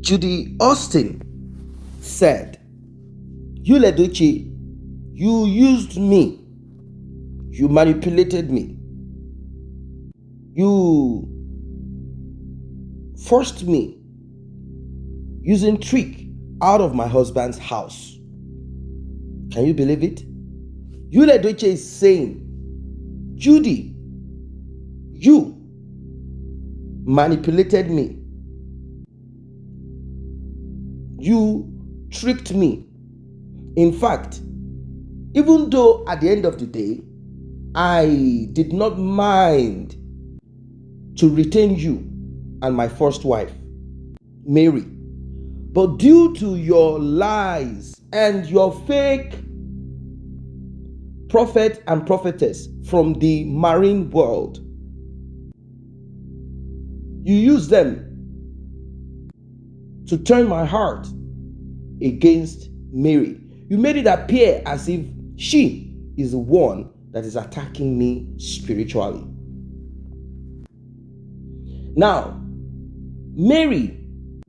Judy Austin said, "You, Edochie, you used me. You manipulated me. You forced me using trick out of my husband's house." Can you believe it? You, Edochie, is saying, "Judy, you manipulated me. You tricked me. In fact, even though at the end of the day, I did not mind to retain you and my first wife, Mary, but due to your lies and your fake prophet and prophetess from the marine world, you used them to turn my heart against Mary. You made it appear as if she is the one that is attacking me spiritually. Now, Mary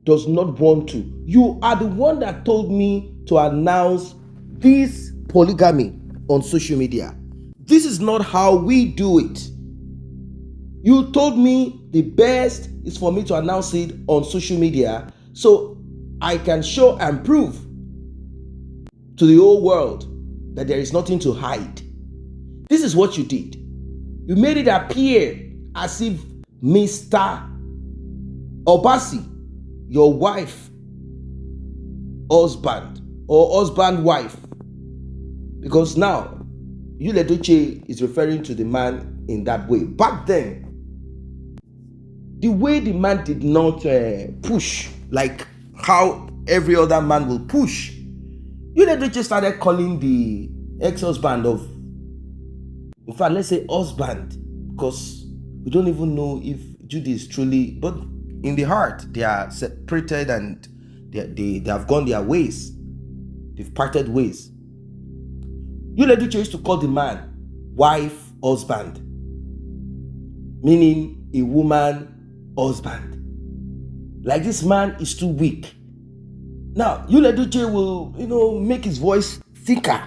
does not want to. You are the one that told me to announce this polygamy on social media. This is not how we do it. You told me the best is for me to announce it on social media so I can show and prove to the whole world that there is nothing to hide. This is what you did. You made it appear as if Mr. Obasi, your wife, husband, or husband wife, because now you, Edochie, is referring to the man in that way. Back then, the way the man did not push like how every other man will push, you, Edochie, started calling the ex-husband of, in fact, let's say husband, because we don't even know if Judy is truly, but in the heart, they are separated and they have gone their ways. They've parted ways. You, Edochie, used to call the man wife, husband, meaning a woman, husband. Like, this man is too weak. Now, you, Edochie, will, make his voice thicker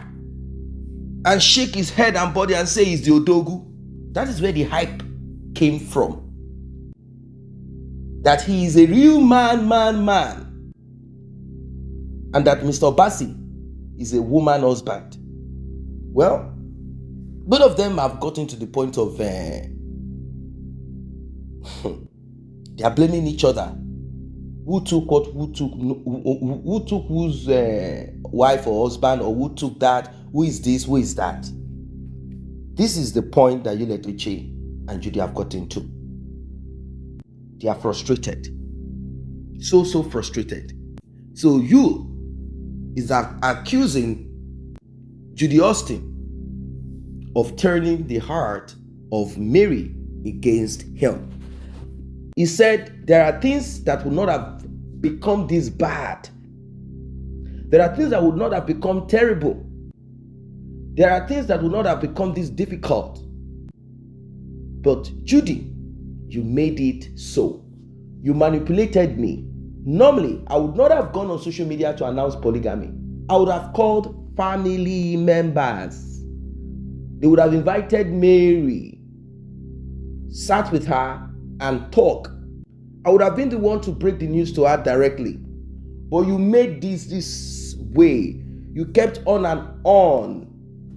and shake his head and body and say he's the Odogu. That is where the hype came from. That he is a real man. And that Mr. Obasi is a woman husband. Well, both of them have gotten to the point of they are blaming each other. Who took what? Who took whose wife or husband, or who took that? Who is this? Who is that? This is the point that you, Edochie, and Judy have gotten to. They are frustrated. So frustrated. So you is accusing Judy Austin of turning the heart of Mary against him. He said there are things that would not have become this bad. There are things that would not have become terrible. There are things that would not have become this difficult. But Judy, you made it so. You manipulated me. Normally, I would not have gone on social media to announce polygamy. I would have called family members. They would have invited Mary, sat with her and talk. I would have been the one to break the news to her directly. But you made this way. You kept on and on.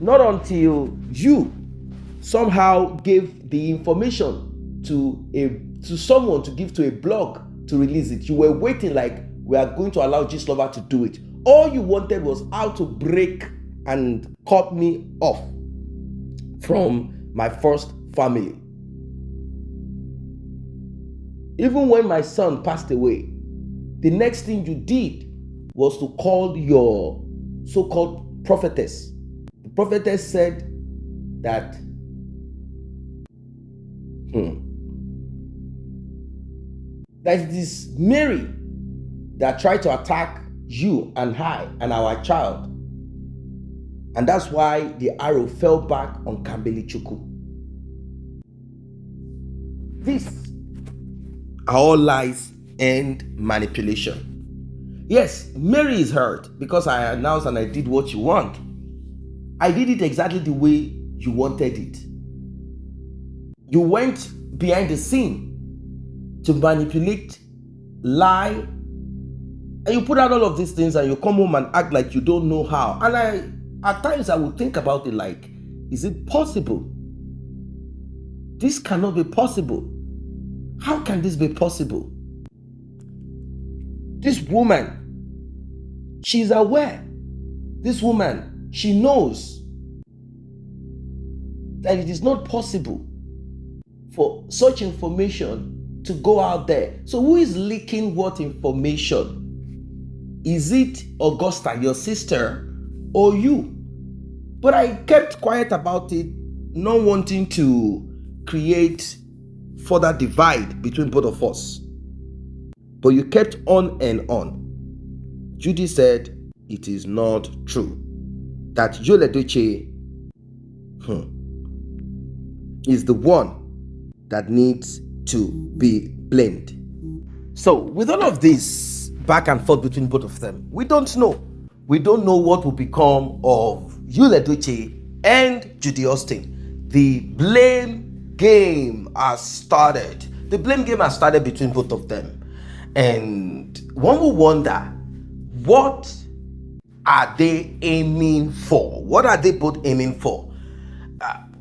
Not until you somehow gave the information to someone to give to a blog to release it. You were waiting like, we are going to allow Gistlover to do it. All you wanted was how to break and cut me off from my first family. Even when my son passed away, the next thing you did was to call your so-called prophetess. The prophetess said that that it is Mary that tried to attack you and I and our child. And that's why the arrow fell back on Kambeli-Chukwu. These are all lies and manipulation. Yes, Mary is hurt because I announced and I did what you want. I did it exactly the way you wanted it. You went behind the scene to manipulate, lie, and you put out all of these things and you come home and act like you don't know how. And at times I would think about it like, is it possible? This cannot be possible. How can this be possible? This woman, she's aware. This woman, she knows that it is not possible for such information to go out there. So who is leaking what information? Is it Augusta, your sister, or you? But I kept quiet about it, not wanting to create further divide between both of us. But you kept on and on. Judy said it is not true that Edochie is the one that needs to be blamed. So with all of this back and forth between both of them, we don't know. We don't know what will become of Edochie and Judy Austin. The blame game has started. The blame game has started between both of them. And one will wonder, what are they aiming for? What are they both aiming for?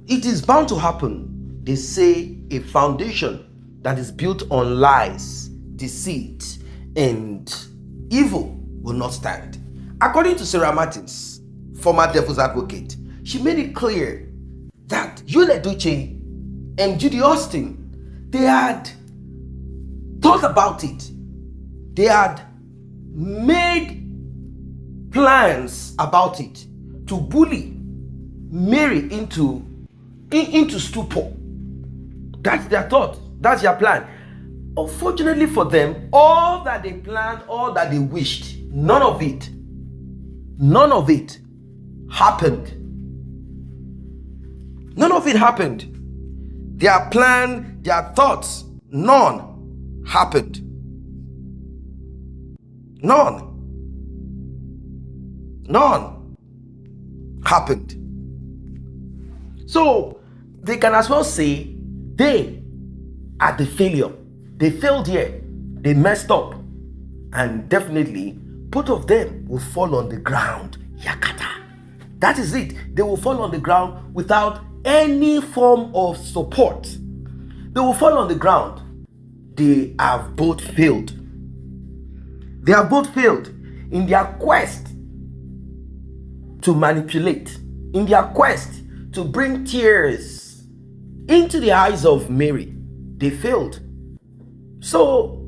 It is bound to happen. They say a foundation that is built on lies, deceit, and evil will not stand. According to Sarah Martins, former devil's advocate, she made it clear that Edochie and Judy Austin, they had thought about it. They had made plans about it to bully Mary into stupor. That's their thought. That's their plan. Unfortunately for them, all that they planned, all that they wished, none of it happened. None of it happened. Their plan, their thoughts, none happened. None happened. So they can as well say they are the failure. They failed here. They messed up. And definitely both of them will fall on the ground. Yakata. That is it. They will fall on the ground without any form of support. They will fall on the ground. They have both failed. They have both failed in their quest to manipulate, in their quest to bring tears into the eyes of Mary. They failed. So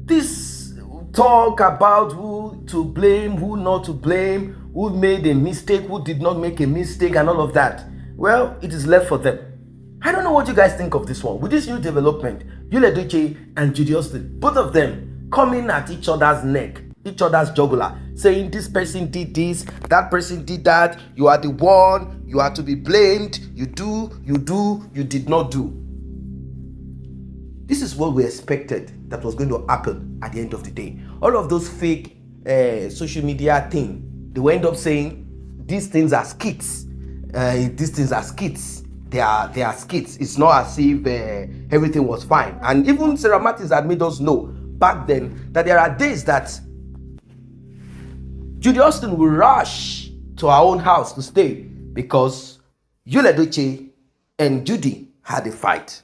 this talk about who to blame, who not to blame, who made a mistake, who did not make a mistake, and all of that, well, it is left for them. I don't know what you guys think of this one. With this new development, Edochie and Judy Austin, both of them coming at each other's neck, each other's jugular, saying this person did this, that person did that, you are the one, you are to be blamed, you did not do. This is what we expected that was going to happen at the end of the day. All of those fake social media things, they will end up saying these things are skits. These things are skits. They are skits. It's not as if everything was fine. And even Sarah Martins had made us know back then that there are days that Judy Austin will rush to our own house to stay because Edochie and Judy had a fight.